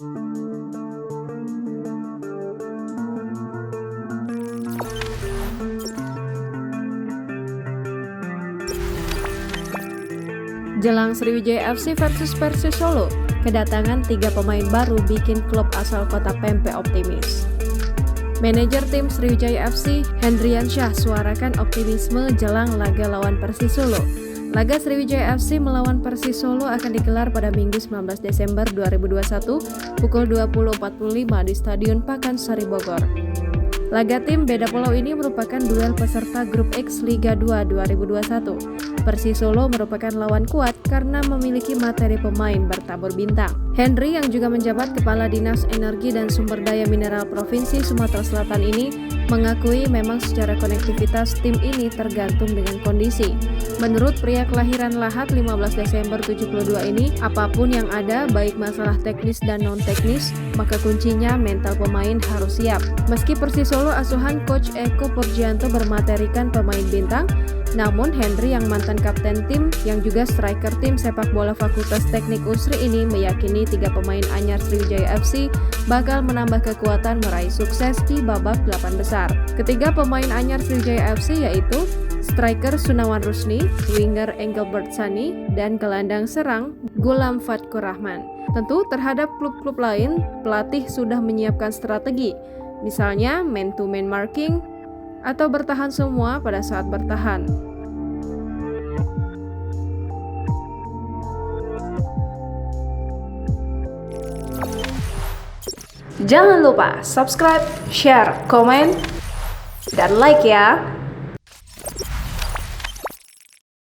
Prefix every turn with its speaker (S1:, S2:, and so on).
S1: Jelang Sriwijaya FC versus Persis Solo, kedatangan 3 pemain baru bikin klub asal kota Pempe optimis. Manajer tim Sriwijaya FC, Hendriansyah, suarakan optimisme jelang laga lawan Persis Solo. Laga Sriwijaya FC melawan Persis Solo akan digelar pada Minggu 19 Desember 2021 pukul 20.45 di Stadion Pakansari Bogor. Laga tim beda pulau ini merupakan duel peserta Grup X Liga 2 2021. Persis Solo merupakan lawan kuat karena memiliki materi pemain bertabur bintang. Henry yang juga menjabat Kepala Dinas Energi dan Sumber Daya Mineral Provinsi Sumatera Selatan ini mengakui memang secara konektivitas tim ini tergantung dengan kondisi. Menurut pria kelahiran Lahat 15 Desember 72 ini, apapun yang ada baik masalah teknis dan non-teknis, maka kuncinya mental pemain harus siap. Meski Persis Solo asuhan Coach Eko Purjianto bermaterikan pemain bintang, namun Henry yang mantan kapten tim yang juga striker tim sepak bola Fakultas Teknik Unsri ini meyakini 3 pemain anyar Sriwijaya FC bakal menambah kekuatan meraih sukses di babak 8 besar. Ketiga pemain anyar Sriwijaya FC yaitu striker Sunawan Rusni, winger Engelbert Sani, dan gelandang serang Gulam Fatkur Rahman. Tentu terhadap klub-klub lain, pelatih sudah menyiapkan strategi, misalnya man-to-man marking, atau bertahan semua pada saat bertahan. Jangan lupa subscribe, share, komen, dan like ya!